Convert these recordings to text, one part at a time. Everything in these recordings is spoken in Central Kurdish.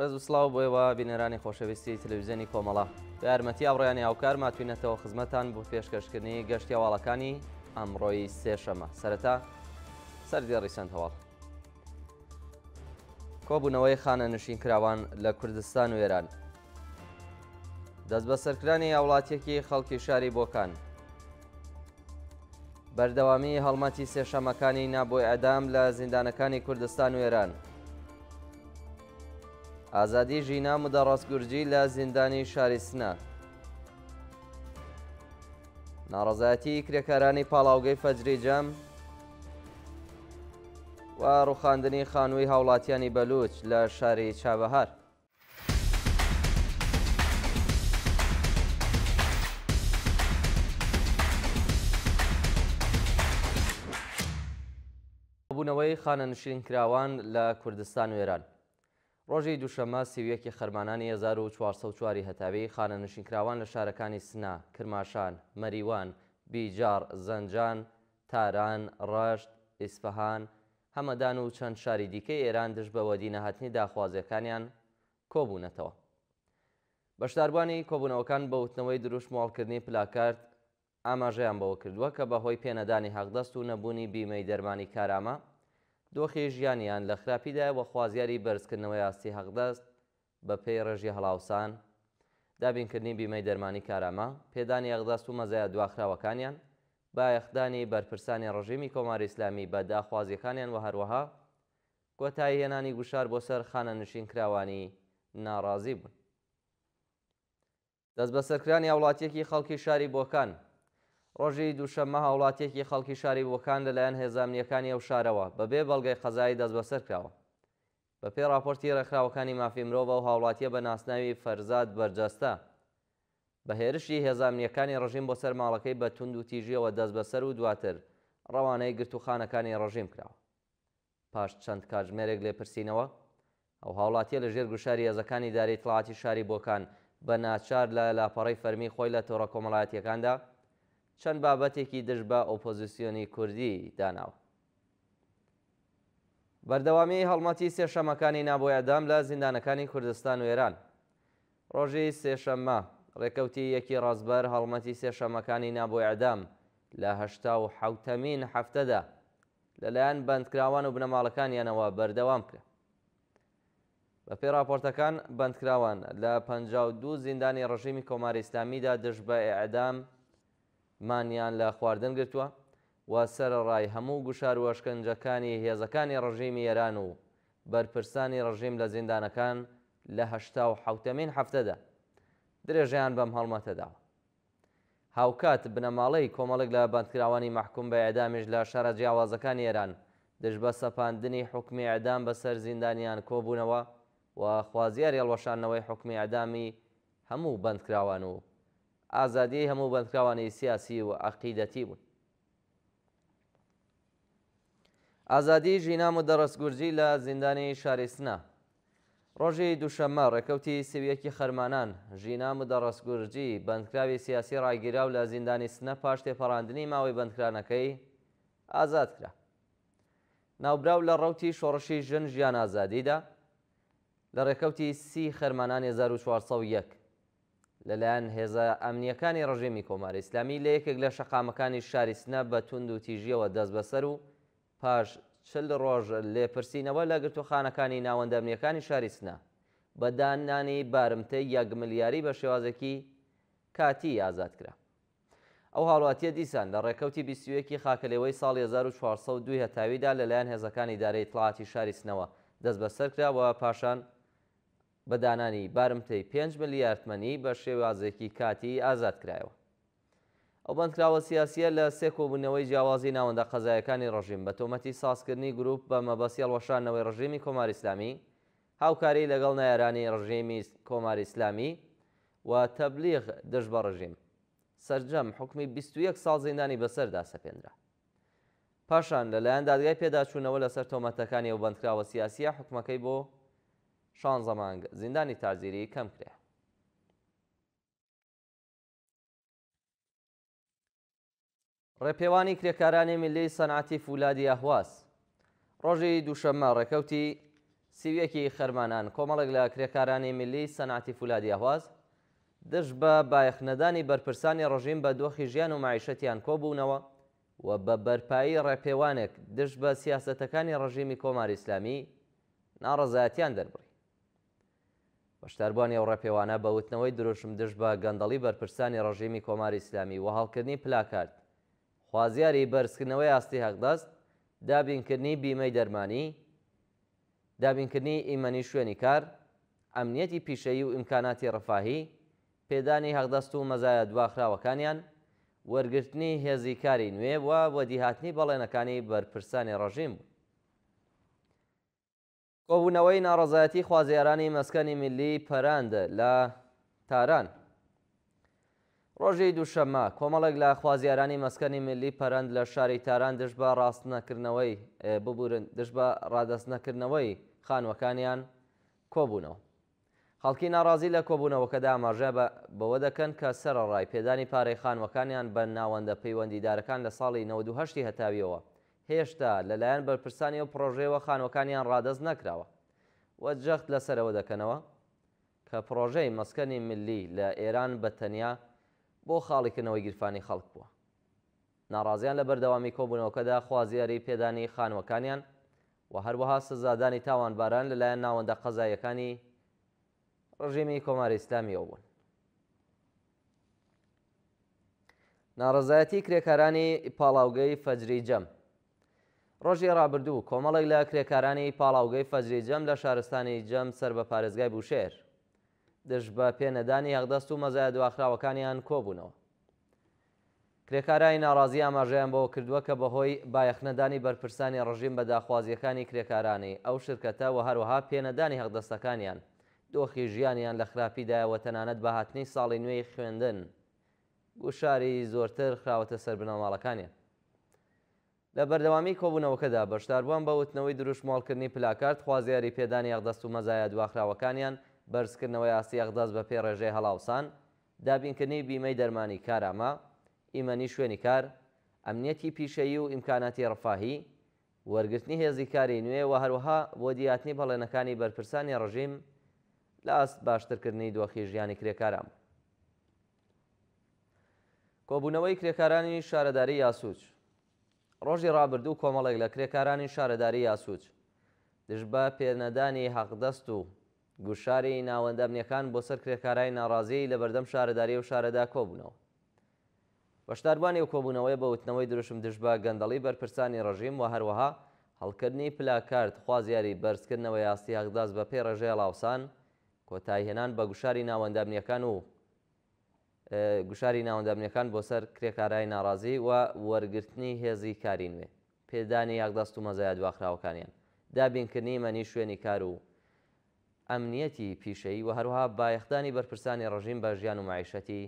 ڕێز و سڵاو بۆیەوە بینەرانی خۆشەویستی تەلەڤیزیۆنی کۆمەڵە بە یارمەتی ئەڕۆیانی هاوکار ماتوینەتەوە خزمەتان بۆ پێشکەشکردنی گەشتی هەواڵەکانی ئەمڕۆی سێشەمە. سەرەتا سەردێڕی چەند هەواڵ. کۆبوونەوەی خانە نشینکراوان لە کوردستان و ئێران. دەست بە سەرکردانی هاوڵاتیەکی خەڵکی شاری بۆکان. بەردەوامی هەڵمەتی سێشەمەکانی نابۆی ئەدام لە زیندانەکانی کوردستان و ئێران. ئازادی ژینا مدەڕاستگورجی لە زیندانی شاری سنە. ناڕەزایەتی کرێکارانی پاڵاوگەی فەجری جەم و ڕوخاندنی خانووی هاوڵاتیانی بەلوچ لە شاری چابەهار. بوونەوەی خانە نشینکراوان لە کوردستان و ئێران. ڕۆژی دووشەمە 31 خەرمانانی 1404 هەتاوی خانە نشینکراوان لە شارەکانی سنە، کرماشان، مەریوان، بیجار، زەنجان، تاران، ڕەشت، ئیسفەهان، هەمەدان و چەند شاری دیکەی ئێران دژ بە وەدی نەهاتنی داخوازیەکانیان کۆبوونەتەوە. بەشداربوانی کۆبوونەوەکان بە وتنەوەی دروست مۆڵکردنی پلاکارد ئاماژەیان بەوە کردووە کە بەهۆی پێنەدانی حەقدەست و نەبوونی بیمەی دەرمانی کارامە دۆخی ژیانیان لە خراپیدایە و خوازیاری بەرزکردنەوەی ئاستی حەقدەست بە پێی ڕێژی هەڵاوسان، دابینکردنی بیمەی دەرمانی کارامە، پێدانی حەقدەست و مەزایە دواخراوەکانیان، بایەخدانی بەرپرسانی ڕژیمی کۆماری ئیسلامی بە داخوازیەکانیان و هەروەها کۆتایی هێنانی گوشار بۆ سەر خانە نشینکراوانی ناڕازی بوون. دەست بە سەرکردانی هاوڵاتیەکی خەڵکی شاری بۆکان. ڕۆژی دووشەممە هاوڵاتیەکی خەڵکی شاری بۆکان لەلایەن هێزە ئەمنیەکانی ئەو شارەوە بەبێ بەڵگەی قەزایی دەست بەسەر کراوە. بەپێی راپۆرتی ڕێکخراوەکانی مافی مرۆڤ و هاوڵاتیە بە ناسناوی فەرزاد بەرجەستە بە هێرشی هێزە ئەمنیەکانی ڕژیم بۆ سەر ماڵەکەی بە توند و تیژیەوە دەست بەسەر و دواتر ڕەوانەی گرتوخانەکانی ڕژیم کراوە. پاش چەند کاتژمێرێک لێپرسینەوە ئەو هاوڵاتیە لە ژێر گوشاری هێزەکانی ئیدارەی دەسەڵاتی شاری بۆکان بە ناچار لە لاپەڕەی فەرمی خۆی لە تۆڕە کۆمەڵایەتیەکاندا چەند بابەتێکی دژ بە ئۆپۆزیسیۆنی کوردی داناوە. بەردەوامی هەڵمەتی سێشەمەکانی نابۆی ئەدام لە زیندانەکانی کوردستان و ئێران. ڕۆژی سێشەممە ڕێکەوتی یەکی ڕازبەر هەڵمەتی سێشەمەکانی نابۆی ئەدام لە 87مین هەفتەدا لەلایەن بەندکراوان و بنەماڵەکانیانەوە بەردەوام کرا. بەپێی راپۆرتەکان بەندکراوان لە 52 زیندانی ڕژیمی کۆماری ئیسلامیدا دژ بە ئیعدام مانیان لە خواردن گرتووە و سەرەڕای هەموو گوشار و ئەشکەنجەکانی هێزەکانی ڕژیمی ئێران و بەرپرسانی ڕژیم لە زیندانەکان لە 87مین هەفتەدا درێژەیان بەم هەڵمەتەداوە. هاوکات بنەماڵەی کۆمەڵێک لە بەندکراوانی مەحکوم بە ئیعدامیش لە شارە جیاوازەکانی ئێران دژ بە سەپاندنی حوکمی ئیعدام بەسەر زیندانیان کۆبوونەوە و خوازیاری هەڵوەشاندنەوەی حوکمی ئیعدامی هەموو بەندکراوان و ئازادی هەموو بەندکراوانی سیاسی و عەقیدەتی بوون. ئازادی ژینا مدەڕاستگورجی لە زیندانی شاری سنە. ڕۆژی دووشەممە ڕێکەوتی 31 خەرمانان ژینا مدەڕاستگورجی بەندکراوی سیاسی ڕایگیراو لە زیندانی سنە پاش تێپەڕاندنی ماوەی بەندکرانەکەی ئازاد کرا. ناوبراو لە ڕەوتی شۆڕشی ژن ژیان ئازادیدا لە ڕێکەوتی 30 خەرمانان 1401 لەلایەن هێزە ئەمنیەکانی ڕژیمی کۆماری ئیسلامی لە یەکێک لە شەقامەکانی شاری سنە بە توند و تیژیەوە دەست بەسەر و پاش 40 ڕۆژ لێپرسینەوە لە گرتوخانەکانی ناوەندە ئەمنیەکانی شاری سنە بە دانانی بارمتەی 1 ملیاری بە شێوازێکی کاتی ئازاد کرا. ئەو هاوڵاتیە دیسان لە ڕێکەوتی 21 خاکەلێوەی ساڵی 1402 هەتاویدا لەلایەن هێزەکانی ئیدارەی دەسەڵاتی شاری سنەوە دەست بەسەر کراوە پاشان بەدانانی بارمتەی 5 ملیارد تمەنی بە شێوازێکی کاتی ئازاد کرایەوە. ئەو بەندکراوە سیاسیە لە سێ کۆبوونەوەی جیاوازی ناوەندە قەزایەکانی ڕژیم بە تۆمەتی سازکردنی گروپ بە مەبەستی هەڵوەشاندنەوەی ڕژیمی کۆماری ئیسلامی، هاوکاری لەگەڵ نایارانی ڕژیمی کۆماری ئیسلامی و تەبلیغ دژ بە ڕژیم سەرجەم حکمی 21 ساڵ زیندانی بەسەردا سەپێنرا. پاشان لەلایەن دادگای پێداچوونەوە لەسەر تۆمەتەکانی ئەو بەندکراوە سیاسیە حکومەکەی بۆ 16 مانگ زیندانی تازیری کەم کرا. ڕێپێوانی کرێکارانی میلی سەنعەتی فولادی ئەهواز. ڕۆژی دووشەممە ڕێکەوتی سیویەکی خەرمانان کۆمەڵێک لە کرێکارانی میلی سەنعەتی فولادی ئەهواز دژ بە بایەخنەدانی بەرپرسانی ڕژیم بە دۆخی ژیان و معیشەتیان کۆبوونەوە و بە بەرپایی ڕێپێوانێک دژ بە سیاسەتەکانی ڕژیمی کۆماری ئیسلامی ناڕەزایەتیان دەربڕی. بەشداربوونی ئەو ڕێپێوانە بە وتنەوەی دروشم دژ بە گەندەڵی بەرپرسانی ڕژیمی کۆماری ئیسلامی و هەڵکردنی پلاکارد، خوازیاری بەرزکردنەوەی ئاستی حەقدەست، دابینکردنی بیمەی دەرمانی، دابینکردنی ئیمەنی شوێنی کار، ئەمنیەتی پیشەیی و ئیمکاناتی ڕەفاهی، پێدانی حەقدەست و مەزایە دواخراوەکانیان، وەرگرتنی هێزی کاری نوێ و وەدیهاتنی بەڵێنەکانی بەرپرسانی ڕژیم بوو. کۆبوونەوەی ناڕەزایەتی خوازیارانی مەسکەنی میلی پەراند لە تاران. ڕۆژی دووشەممە کۆمەڵێک لە خوازیارانی مەسکەنی میلی پەرەند لە شاری تاران دژ بە ڕاستنەکردنەوەی ببورن دژ بە ڕادەستنەکردنەوەی خانوەکانیان کۆبوونەوە. خەڵکی ناڕازی لە کۆبوونەوەکەدا ئاماژە بەوە دەکەن کە سەرەڕای پێدانی پارەی خانوەکانیان بە ناوەندە پەیوەندیدارەکان لە ساڵی 98 هەتاویەوە هێشتا لەلایەن بەرپرسانی و پرۆژەیەوە خانوەکانیان ڕادەست نەکراوە و جەخت لەسەرەوە دەکەنەوە کە پرۆژەی مەسکەنی میلی لە ئێران بەتەنیا بۆ خاڵیکردنەوەی گیرفانی خەڵک بووە. ناڕازیان لە بەردەوامی کۆبوونەوەکەدا خوازیاری پێدانی خانوەکانیان و هەروەها سزادانی تاوانباران لەلایەن ناوەندە قەزاییەکانی ڕژیمی کۆماری ئیسلامیەوە بوون. ناڕەزایەتی کرێکارانی پاڵاوگەی فەجری جەم. ڕۆژی ڕابردوو کۆمەڵێک لە کرێکارانی پاڵاوگەی فەجری جەم لە شارستانی جەم سەر بە پارێزگای بوشێر دژ بە پێنەدانی حەقدەست و مەزایە دواخراوەکانیان کۆبوونەوە. کرێکارانی ناڕازی ئاماژەیان بەوە کردووە کە بەهۆی بایەخنەدانی بەرپرسانی ڕژیم بە داخوازیەکانی کرێکارانی ئەو شرکەتە و هەروەها پێنەدانی حەقدەستەکانیان دۆخی ژیانیان لە خراپیدایەوە تەنانەت بە هاتنی ساڵی نوێی خوێندن گوشاری زۆرتر خراوەتە سەر بنەماڵەکانیان. لە بەردەوامی کۆبوونەوەکەدا بەشداربووان بە وتنەوەی دروشمۆڵکردنی پلاکارد خوازیاری پێدانی حەقدەست و مەزایە دواخراوەکانیان، بەرزکردنەوەی ئاستی حەقدەست بە پێی ڕێژەی هەڵاوسان، دابینکردنی بیمەی دەرمانی کارامە، ئیمەنی شوێنی کار، ئەمنیەتی پیشەیی و ئیمکاناتی ڕەفاهی، وەرگرتنی هێزی کاری نوێ و هەروەها بۆدیاتنی بەڵێنەکانی بەرپرسانی ڕژیم لە ئاست باشترکردنی دۆخی ژیانی کرێکاران. کۆبوونەوەی کرێکارانی شارەداری یاسووج. ڕۆژی ڕابردوو کۆمەڵێک لە کرێکارانی شارەداری یاسووج دژ بە پێنەدانی حەقدەست و گوشاری ناوەندە ئەمنیەکان بۆ سەر کرێکارانی ناڕازی لە بەردەم شارەداری و شارەدا کۆبوونەوە. بەشداربوانی و کۆبوونەوەی بە وتنەوەی دروشم دژ بە گەندەڵی بەرپرسانی ڕژیم و هەروەها هەڵکردنی پلاکارد خوازیاری بەرزکردنەوەی ئاستی حەقدەست بە پێی ڕێژەی هەڵاوسان، کۆتایهێنان بە گوشاری ناوەندە ئەمنیەکان و گوشاری ناوەندە ئەمنیەکان بۆ سەر کرێکارانی ناڕازی و وەرگرتنی هێزی کاری نوێ، پێدانی حەقدەست و مەزایە دواخراوەکانیان، دابینکردنی ئیمەنی شوێنی کار و ئەمنیەتی پیشەیی و هەروەها بایەخدانی بەرپرسانی ڕژیم بە ژیان و معیشەتی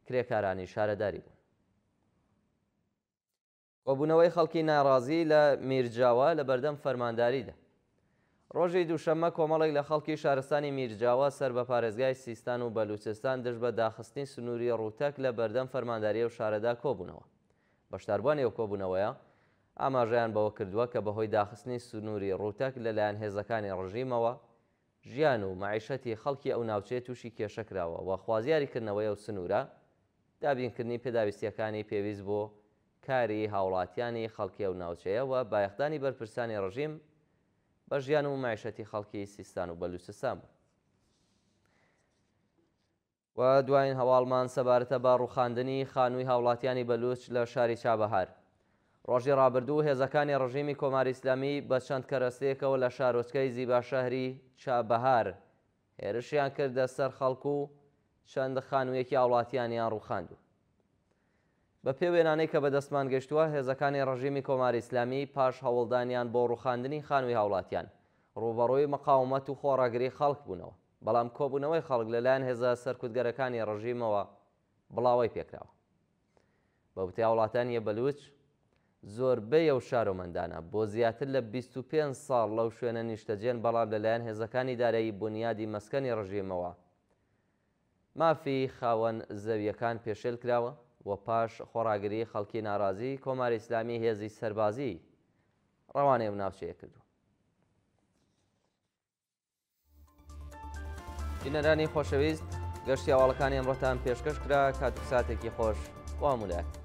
کرێکارانی شارەداری بوون. کۆبوونەوەی خەڵکی ناڕازی لە میرجاوە لە بەردەم فەرمانداریدا. ڕۆژی دووشەممە کۆمەڵێک لە خەڵکی شارستانی میرجاوە سەر بە پارێزگای سیستان و بەلوچستان دژ بە داخستنی سنووری ڕووتەک لە بەردەم فەرمانداریە و شارەدا کۆبوونەوە. بەشداربوانی ئەو کۆبوونەوەیە ئاماژەیان بەوە کردووە کە بەهۆی داخستنی سنووری ڕووتەک لەلایەن هێزەکانی ڕژیمەوە ژیان و معیشەتی خەڵکی ئەو ناوچەیە تووشی کێشەکراوە و خوازیاریکردنەوەی ئەو سنوورە دابینکردنی پێداویستیەکانی پێویست بۆ کاری هاوڵاتیانی خەڵکی ئەو ناوچەیە و بایەخدانی بەرپرسانی ڕژیم بە ژیان و معیشەتی خەڵکی سیستان و بەلوچستان بوو. و دوایین هەواڵمان سەبارەتە بە ڕووخاندنی خانووی هاوڵاتیانی بەلوچ لە شاری چابەهار. ڕۆژی ڕابردوو هێزەکانی ڕژیمی کۆماری ئیسلامی بە چەند کەرەستەیەکەوە لە شارۆچکەی زیبا شەهری چابەهار هێرشیان کردە سەر خەڵکو و چەند خانوویەکی هاوڵاتیانیان ڕووخاندوو. بە پێ وێنانەی کە بەدەستمان گەشتووە هێزەکانی ڕژیمی کۆماری ئیسلامی پاش هەوڵدانیان بۆ ڕووخاندنی خانووی هاوڵاتیان ڕووبەڕووی مەقاومەت و خۆڕاگری خەڵک بوونەوە، بەڵام کۆبوونەوەی خەڵک لەلایەن هێزە سەرکوتگەرەکانی ڕژیمەوە بڵاوی پێکراوە. بە وتەی هاوڵاتیانی بەلوچ زۆربەی ئەو شارۆمەندانە بۆ زیاتر لە 25 ساڵ لەو شوێنە نیشتەجێن، بەڵام لەلایەن هێزەکانی دارایی بنیادی مەسکەنی ڕژیمەوە مافی خاوەن زەویەکان پێشێل کراوە و پاش خۆڕاگری خەڵکی ناڕازی کۆماری ئیسلامی هێزی سەربازی ڕەوانەی و ناوچەیە کردو. بینەرانی خۆشەویست گەشتی هەواڵەکانی ئەمڕۆتان پێشکەش کرا کات و ساتێکی خۆش بۆ هەموو لایەک.